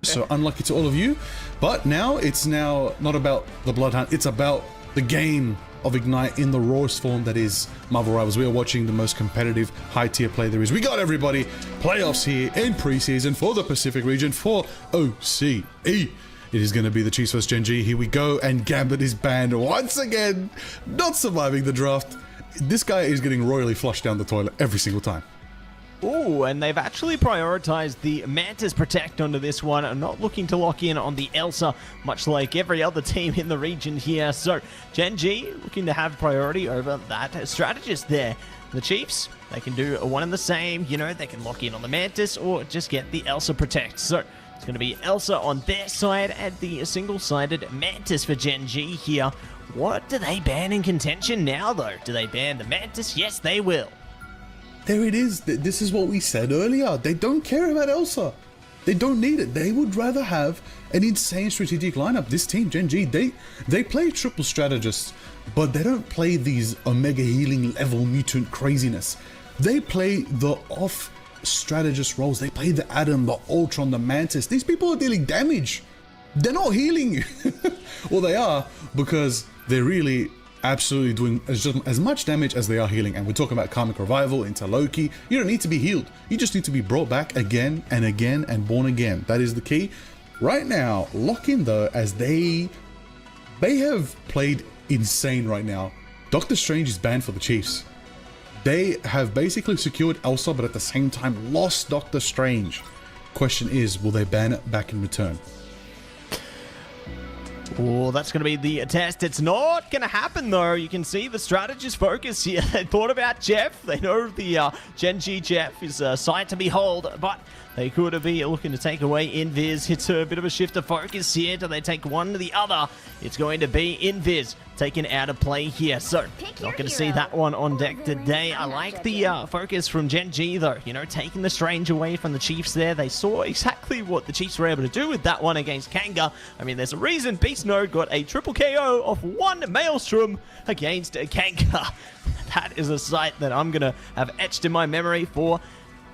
So unlucky to all of you, but now it's not about the Bloodhound, it's about the game of Ignite in the rawest form that is Marvel Rivals. We are watching the most competitive high tier play there is. We got everybody, playoffs here in preseason for the Pacific region for OCE. It is going to be the Chiefs vs Gen G. Here we go, and Gambit is banned once again, not surviving the draft. This guy is getting royally flushed down the toilet every single time. Oh, and they've actually prioritized the Mantis Protect onto this one, and not looking to lock in on the Elsa, much like every other team in the region here. So, Gen G looking to have priority over that strategist there. The Chiefs, they can do one and the same, you know, they can lock in on the Mantis or just get the Elsa Protect. So, it's going to be Elsa on their side and the single-sided Mantis for Gen G here. What do they ban in contention now, though? Do they ban the Mantis? Yes, they will. There it is. This is what we said earlier. They don't care about Elsa. They don't need it. They would rather have an insane strategic lineup. This team, Gen G, they play triple strategists, but they don't play these Omega healing level mutant craziness. They play the off strategist roles. They play the Adam, the Ultron, the Mantis. These people are dealing damage. They're not healing you. Well, they are, because they're really absolutely doing as much damage as they are healing. And we're talking about Karmic Revival into Loki. You don't need to be healed. You just need to be brought back again and again and born again. That is the key. Right now, lock in though, as they have played insane right now. Doctor Strange is banned for the Chiefs. They have basically secured Elsa, but at the same time lost Doctor Strange. Question is, will they ban it back in return? Oh, that's going to be the test. It's not going to happen, though. You can see the strategist focus here. They thought about Jeff. They know the Gen G Jeff is a sight to behold, but they could be looking to take away Invis. It's a bit of a shift of focus here. Do they take one to the other? It's going to be Invis taken out of play here. So, not going to see that one on deck today. I like the focus from Gen G, though. You know, taking the Strange away from the Chiefs there. They saw exactly what the Chiefs were able to do with that one against Kanga. I mean, there's a reason Beast Node got a triple KO off one Maelstrom against Kanga. That is a sight that I'm going to have etched in my memory for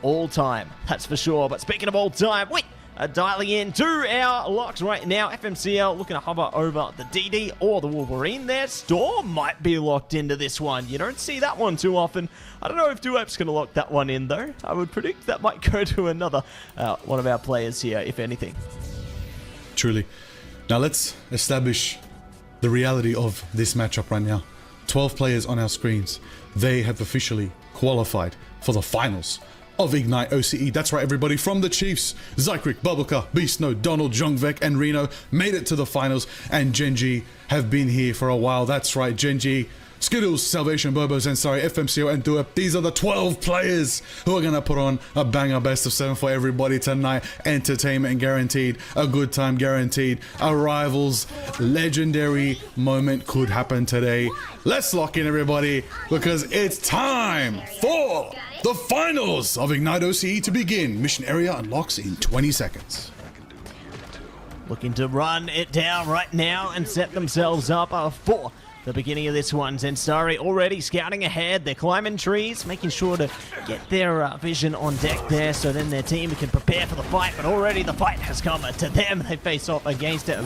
all time. That's for sure. But speaking of all time, we are dialing in to our locks right now. FMCL looking to hover over the DD or the Wolverine there. Storm might be locked into this one. You don't see that one too often. I don't know if Duep's going to lock that one in, though. I would predict that might go to another one of our players here, if anything. Truly. Now let's establish the reality of this matchup right now. 12 players on our screens. They have officially qualified for the finals of Ignite OCE. That's right, everybody. From the Chiefs, Zycric, Bubblecar, Beast Node, Donald, Jungvek, and Reno made it to the finals, and Gen G have been here for a while. That's right, Gen G, Skittles, Salvation, Bobos, and sorry, FMCO and Duep. These are the 12 players who are going to put on a banger best of 7 for everybody tonight. Entertainment guaranteed, a good time guaranteed, a Rivals legendary moment could happen today. Let's lock in, everybody, because it's time for the finals of Ignite OCE to begin. Mission area unlocks in 20 seconds. Looking to run it down right now and set themselves up for the beginning of this one. Zensari already scouting ahead. They're climbing trees, making sure to get their vision on deck there so then their team can prepare for the fight. But already the fight has come to them. They face off against it.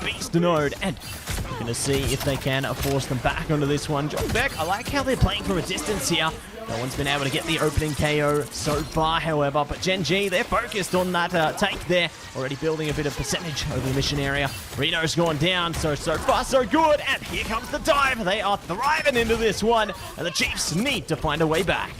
Beast Node, and we're going to see if they can force them back onto this one. John Beck, I like how they're playing from a distance here. No one's been able to get the opening KO so far, however, but Gen G, they're focused on that take there, already building a bit of percentage over the mission area. Reno's gone down, so far so good, and here comes the dive. They are thriving into this one, and the Chiefs need to find a way back.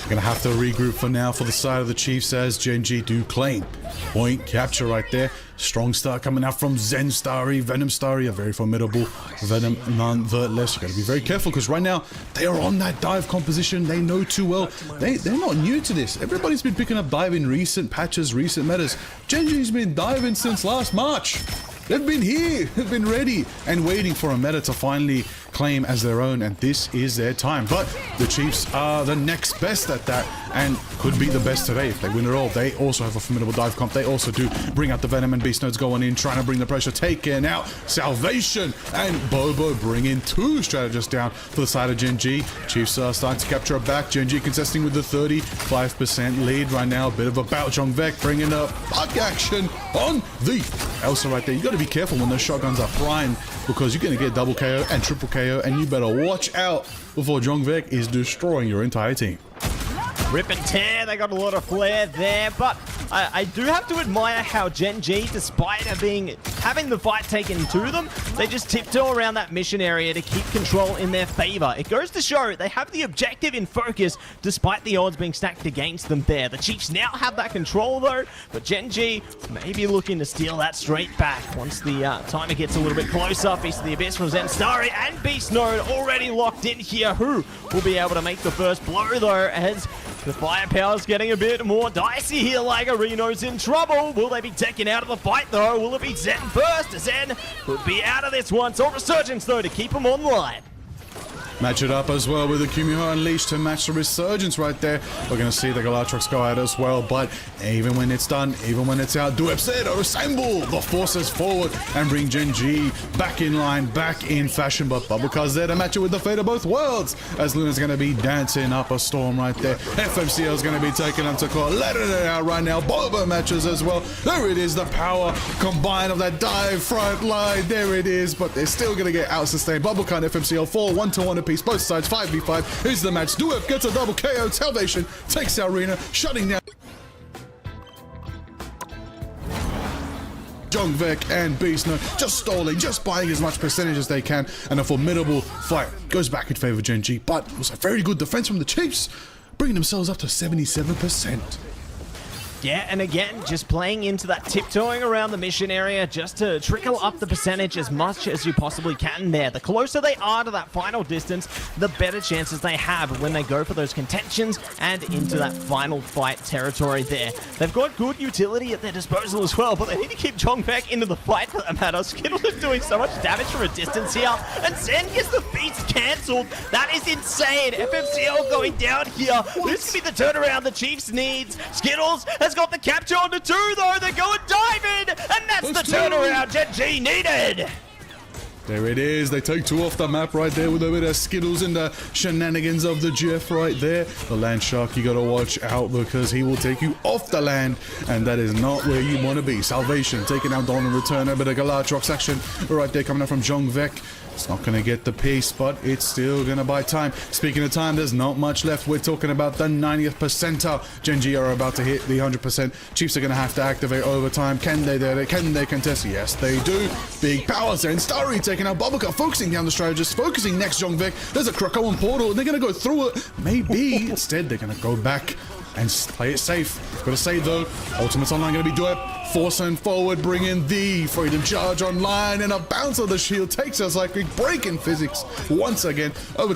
We're going to have to regroup for now for the side of the Chiefs as Gen G do claim point capture right there. Strong start coming out from Zen Starry, Venom Starry, a very formidable Venom nonetheless. You got to be very careful because right now they are on that dive composition. They know too well. They're not new to this. Everybody's been picking up dive in recent patches, recent metas. Gen G's been diving since last March. They've been here, they've been ready and waiting for a meta to finally claim as their own, and this is their time. But the Chiefs are the next best at that and could be the best today if they win it all. They also have a formidable dive comp. They also do bring out the Venom and Beast Nodes going in, trying to bring the pressure, taken out. Salvation and Bobo bringing two strategists down for the side of Gen G. Chiefs are starting to capture it back. Gen G contesting with the 35% lead right now. A bit of a bout. Jongvek bringing up buck action on the Elsa right there. You got to be careful when those shotguns are primed because you're going to get double KO and triple KO, and you better watch out before Jongvek is destroying your entire team. Rip and tear, they got a lot of flair there, but I do have to admire how Gen G, despite having the fight taken to them, they just tiptoe around that mission area to keep control in their favor. It goes to show they have the objective in focus, despite the odds being stacked against them there. The Chiefs now have that control though, but Gen G may be looking to steal that straight back once the timer gets a little bit closer. Beast of the Abyss from Zen Starry and Beast Node already locked in here. Who will be able to make the first blow though, as the firepower's getting a bit more dicey here. Like Reno's in trouble. Will they be taken out of the fight though? Will it be Zen first? Zen could be out of this one. So Resurgence though to keep him online. Match it up as well with the Kumiho Unleashed to match the Resurgence right there. We're going to see the Galactrox go out as well, but even when it's done, even when it's out, Duep said, assemble the forces forward and bring Gen G back in line, back in fashion. But Bubblecars there to match it with the fate of both worlds, as Luna's going to be dancing up a storm right there. FMCL is going to be taking them to court, letting it out right now. Bobo matches as well. There it is, the power combined of that dive front line. There it is, but they're still going to get out sustained. Bubblecar and FMCL fall 1-1 apiece. Both sides 5v5 is the match. Duep gets a double KO. Salvation takes out Reno, shutting down Jongvek and Beast Node, just stalling, just buying as much percentage as they can, and a formidable fight goes back in favor of Gen G, but it was a very good defense from the Chiefs, bringing themselves up to 77%. Yeah, and again, just playing into that tiptoeing around the mission area just to trickle up the percentage as much as you possibly can there. The closer they are to that final distance, the better chances they have when they go for those contentions and into that final fight territory there. They've got good utility at their disposal as well, but they need to keep Jongvek into the fight for that matter. Skittles is doing so much damage from a distance here, and Zen gets the beats cancelled. That is insane. FMCL going down here. This could be the turnaround the Chiefs needs. Skittles has got the capture onto two though. They're going diving, and that's the turnaround Gen G needed. There it is. They take two off the map right there with a bit of Skittles and the shenanigans of the Jeff right there. The land shark, you got to watch out because he will take you off the land, and that is not where you want to be. Salvation taking out Dawn and Return. A bit of Galactrox action right there coming up from Jongvek. It's not going to get the piece, but it's still going to buy time. Speaking of time, there's not much left. We're talking about the 90th percentile. Gen G are about to hit the 100%. Chiefs are going to have to activate overtime. Can they contest? Yes, they do. Big powers and Starry taking out Bubblecar, focusing down the strategist, focusing next Jongvek. There's a Krakoan portal, and they're going to go through it. Maybe. Instead, they're going to go back and play it safe. Got to say though, Ultimate's online going to be Duep, forcing forward, bringing the Freedom Charge online, and a bounce of the shield takes us like a break in physics once again. Over.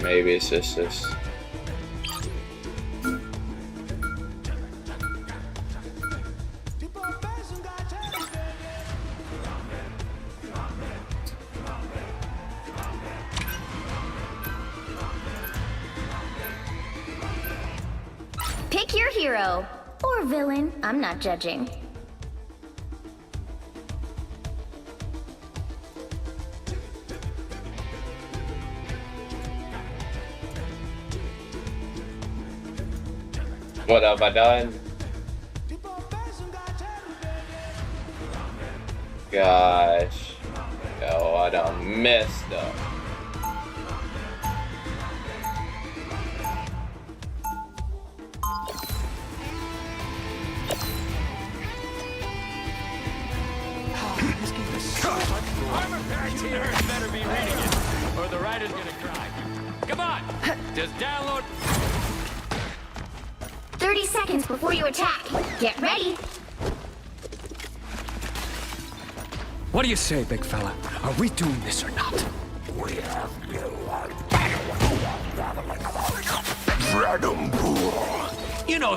Maybe it's just this. Pick your hero. Or villain, I'm not judging. What have I done? Gosh. Oh, I done messed up. Better be reading it, or the writer's gonna cry. Come on, just download. 30 seconds before you attack. Get ready. What do you say, big fella? Are we doing this or not? You know